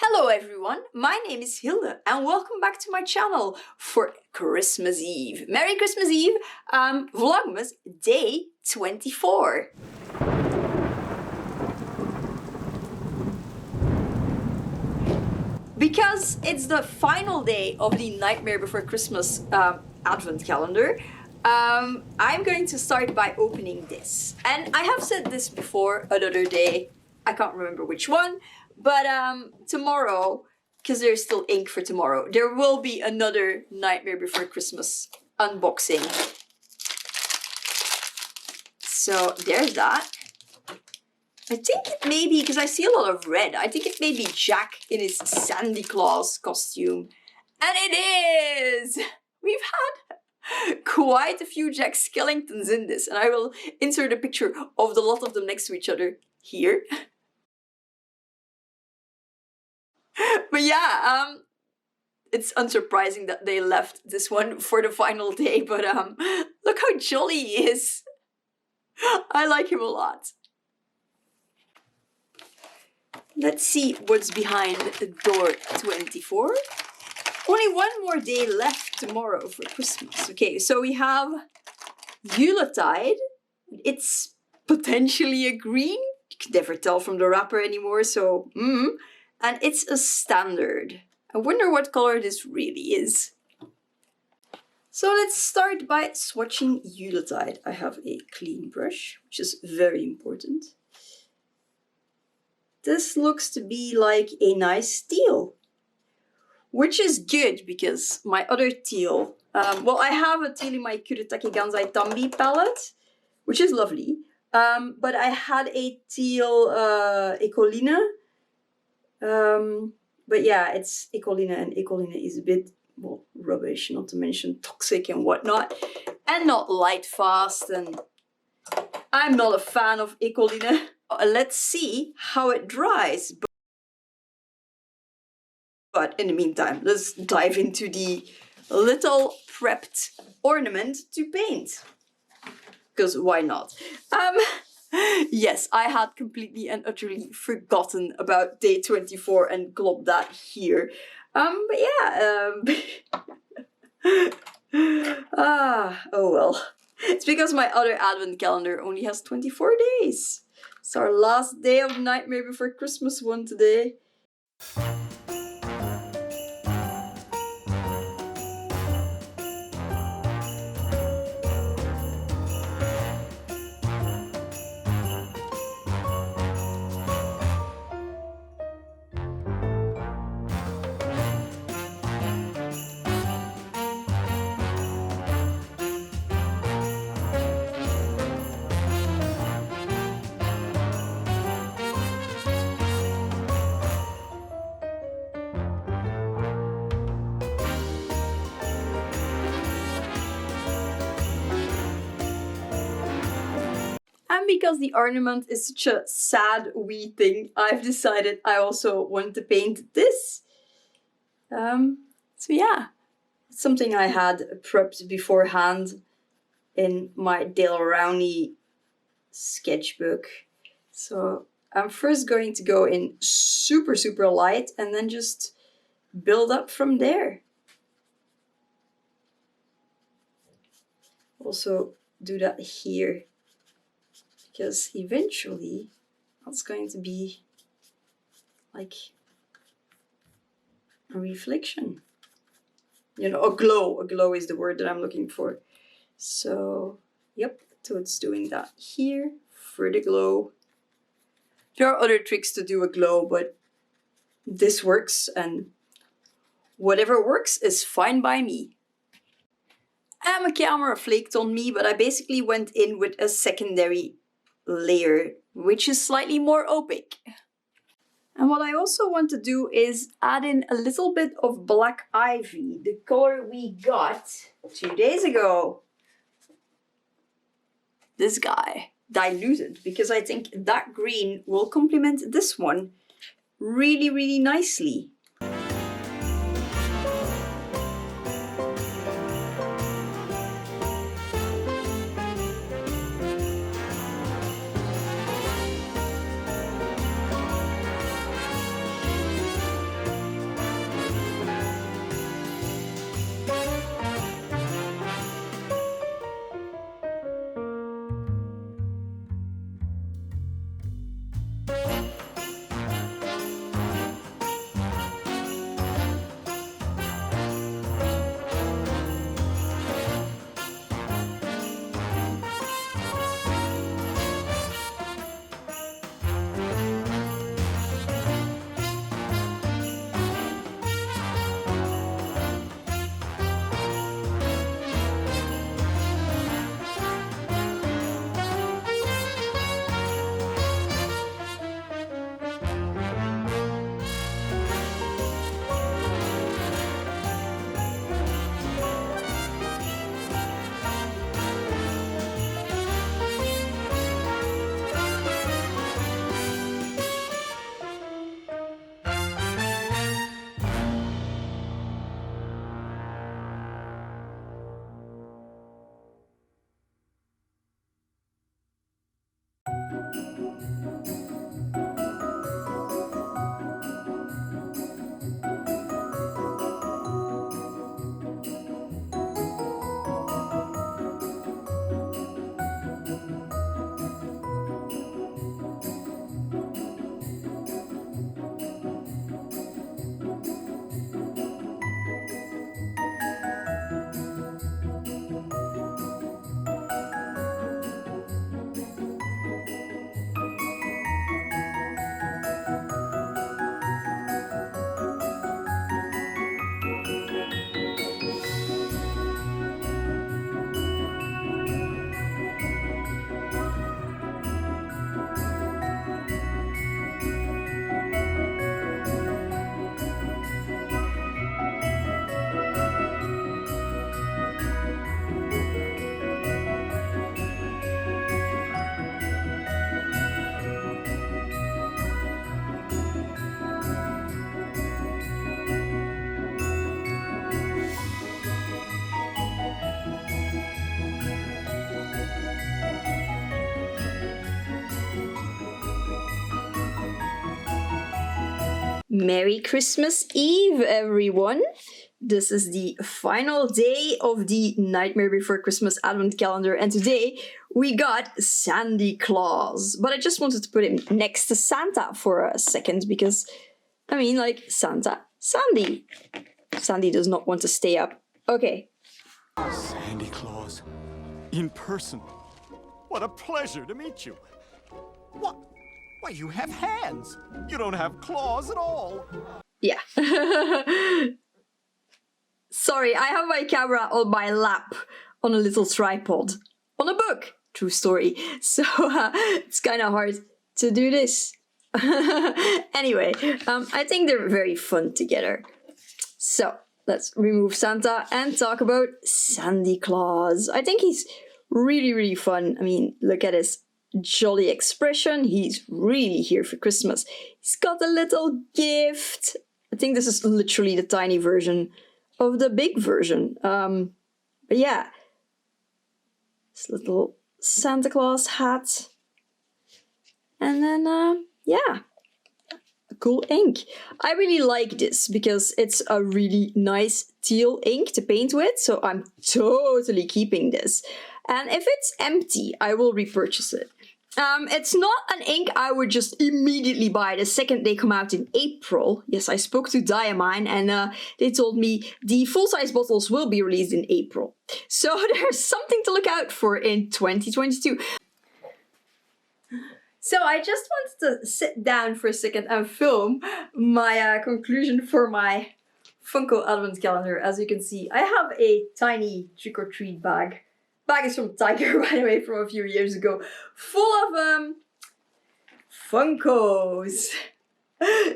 Hello everyone, my name is Hilde and welcome back to my channel for Christmas Eve. Merry Christmas Eve, Vlogmas day 24. Because it's the final day of the Nightmare Before Christmas advent calendar, I'm going to start by opening this. And I have said this before another day, I can't remember which one, but tomorrow, because there's still ink for tomorrow, there will be another Nightmare Before Christmas unboxing. So there's that. I think it may be, because I see a lot of red, I think it may be Jack in his Santa Claus costume. And it is! We've had quite a few Jack Skellingtons in this, and I will insert a picture of the lot of them next to each other here. But yeah, it's unsurprising that they left this one for the final day, but look how jolly he is. I like him a lot. Let's see what's behind door 24. Only one more day left tomorrow for Christmas. Okay, so we have Yuletide. It's potentially a green. You can never tell from the wrapper anymore, so and it's a standard. I wonder what color this really is. So let's start by swatching Yuletide. I have a clean brush, which is very important. This looks to be like a nice teal, which is good because my other teal, well, I have a teal in my Kuretake Gansai Tambi palette, which is lovely, but I had a teal Ecoline. But yeah, it's Ecoline, and Ecoline is a bit, well, rubbish, not to mention toxic and whatnot, and not light fast, and I'm not a fan of Ecoline. Let's see how it dries. But in the meantime, let's dive into the little prepped ornament to paint. Because why not? Yes, I had completely and utterly forgotten about day 24 and globbed that here. But yeah, oh well. It's because my other advent calendar only has 24 days. It's our last day of Nightmare Before Christmas one today. And because the ornament is such a sad wee thing, I've decided I also want to paint this. So yeah, it's something I had prepped beforehand in my Dale Rowney sketchbook. So I'm first going to go in super, super light and then just build up from there. Also do that here, because eventually that's going to be like a reflection. You know, a glow. A glow is the word that I'm looking for. So, yep, so it's doing that here for the glow. There are other tricks to do a glow, but this works, and whatever works is fine by me. And my camera flaked on me, but I basically went in with a secondary layer, which is slightly more opaque. And what I also want to do is add in a little bit of Black Ivy, the color we got 2 days ago. This guy, diluted, because I think that green will complement this one really, really nicely. Merry Christmas Eve, everyone! This is the final day of the Nightmare Before Christmas Advent Calendar, and today we got Sandy Claus. But I just wanted to put him next to Santa for a second because, I mean, like, Santa, Sandy. Sandy does not want to stay up. Okay. Sandy Claus, in person. What a pleasure to meet you. What? Why, you have hands. You don't have claws at all. Yeah. Sorry, I have my camera on my lap on a little tripod on a book. True story. So it's kind of hard to do this. Anyway, I think they're very fun together. So let's remove Santa and talk about Sandy Claus. I think he's really, really fun. I mean, look at his jolly expression. He's really here for Christmas. He's got a little gift. I think this is literally the tiny version of the big version. But yeah, this little Santa Claus hat. And then, yeah, a cool ink. I really like this because it's a really nice teal ink to paint with. So I'm totally keeping this. And if it's empty, I will repurchase it. It's not an ink I would just immediately buy the second they come out in April. Yes, I spoke to Diamine and they told me the full-size bottles will be released in April. So there's something to look out for in 2022. So I just wanted to sit down for a second and film my conclusion for my Funko Advent Calendar. As you can see, I have a tiny trick-or-treat bag. Bag is from Tiger, by the way, from a few years ago. Full of Funkos.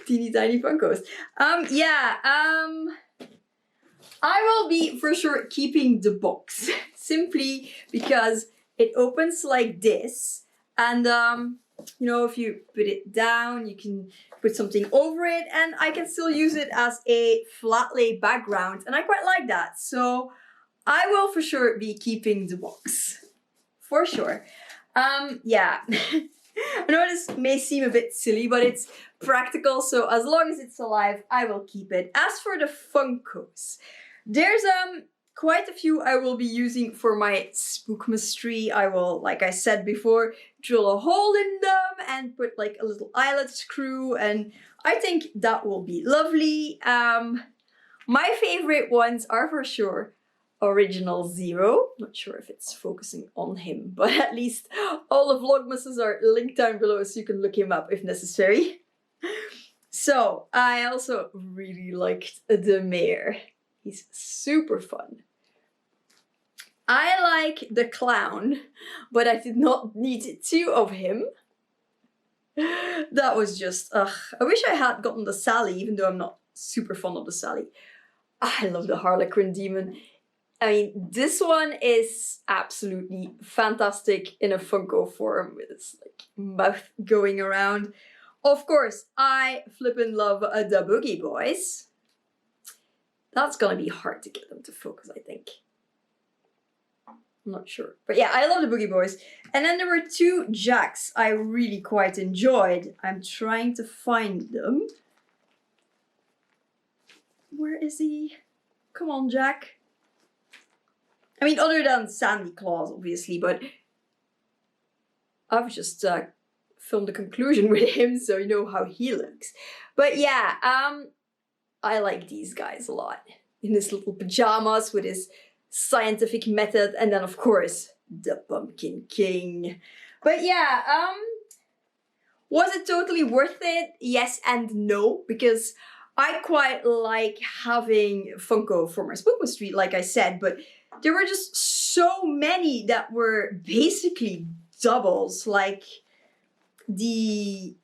Teeny tiny Funkos. I will be for sure keeping the box. Simply because it opens like this. And you know, if you put it down, you can put something over it. And I can still use it as a flat lay background. And I quite like that. So I will for sure be keeping the box. For sure. Yeah. I know this may seem a bit silly, but it's practical. So as long as it's alive, I will keep it. As for the Funkos, there's quite a few I will be using for my Spookmas tree. I will, like I said before, drill a hole in them and put like a little eyelet screw. And I think that will be lovely. My favorite ones are for sure Original Zero. Not sure if it's focusing on him, but at least all the Vlogmases are linked down below so you can look him up if necessary. So I also really liked the mayor. He's super fun. I like the clown, but I did not need two of him. That was just, I wish I had gotten the Sally, even though I'm not super fond of the Sally. I love the Harlequin demon. I mean, this one is absolutely fantastic in a Funko form with its like mouth going around. Of course, I flippin' love the Boogie Boys. That's gonna be hard to get them to focus, I think. I'm not sure. But yeah, I love the Boogie Boys. And then there were two Jacks I really quite enjoyed. I'm trying to find them. Where is he? Come on, Jack. I mean, other than Sandy Claus, obviously, but I've just filmed the conclusion with him, so you know how he looks. But yeah, I like these guys a lot. In his little pajamas with his scientific method, and then of course, the Pumpkin King. But yeah, was it totally worth it? Yes and no, because I quite like having Funko for my Spookmas Street, like I said, but there were just so many that were basically doubles, like the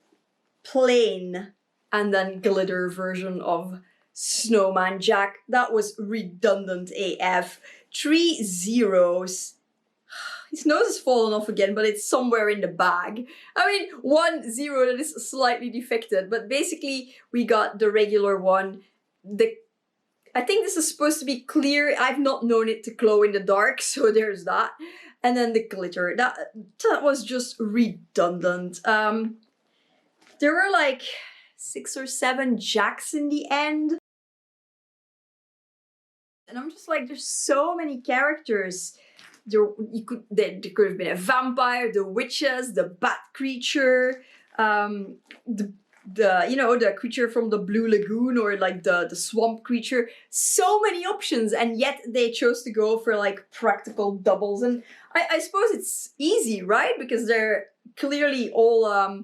plain and then glitter version of Snowman Jack. That was redundant AF. 3 zeros. His nose has fallen off again, but it's somewhere in the bag. I mean, 1 0 that is slightly defected, but basically we got the regular one. I think this is supposed to be clear. I've not known it to glow in the dark, so there's that. And then the glitter. That was just redundant. There were like 6 or 7 jacks in the end. And I'm just like, there's so many characters. There could have been a vampire, the witches, the bat creature, the creature from the Blue Lagoon, or like the swamp creature. So many options, and yet they chose to go for like practical doubles. And I suppose it's easy, right? Because they're clearly all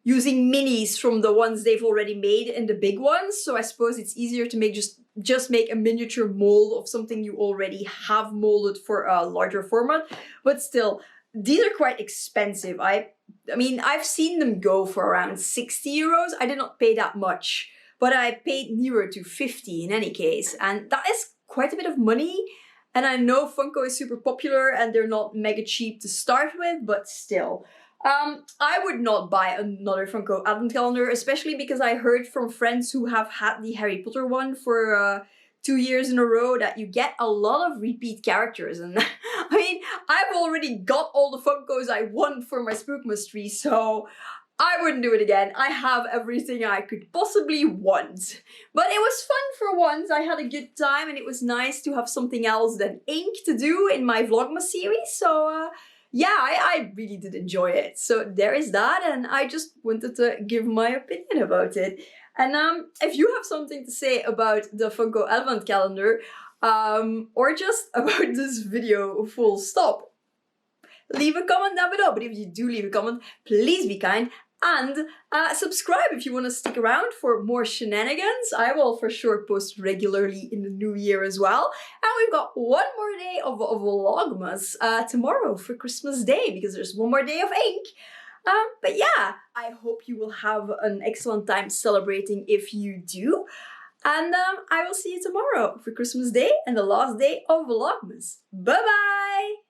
using minis from the ones they've already made in the big ones. So I suppose it's easier to make just make a miniature mold of something you already have molded for a larger format. But still, these are quite expensive. I mean, I've seen them go for around 60 euros. I did not pay that much, but I paid nearer to 50 in any case. And that is quite a bit of money. And I know Funko is super popular and they're not mega cheap to start with, but still. I would not buy another Funko advent calendar, especially because I heard from friends who have had the Harry Potter one for 2 years in a row that you get a lot of repeat characters. And I mean, I've already got all the Funkos I want for my Spookmas tree, so I wouldn't do it again. I have everything I could possibly want. But it was fun for once. I had a good time and it was nice to have something else than ink to do in my Vlogmas series. So yeah, I really did enjoy it. So there is that, and I just wanted to give my opinion about it. And if you have something to say about the Funko Advent Calendar, or just about this video full stop, leave a comment down below. But if you do leave a comment, please be kind. And subscribe if you want to stick around for more shenanigans. I will for sure post regularly in the new year as well. And we've got one more day of Vlogmas tomorrow for Christmas Day, because there's one more day of ink. But yeah, I hope you will have an excellent time celebrating if you do. And I will see you tomorrow for Christmas Day and the last day of Vlogmas. Bye bye!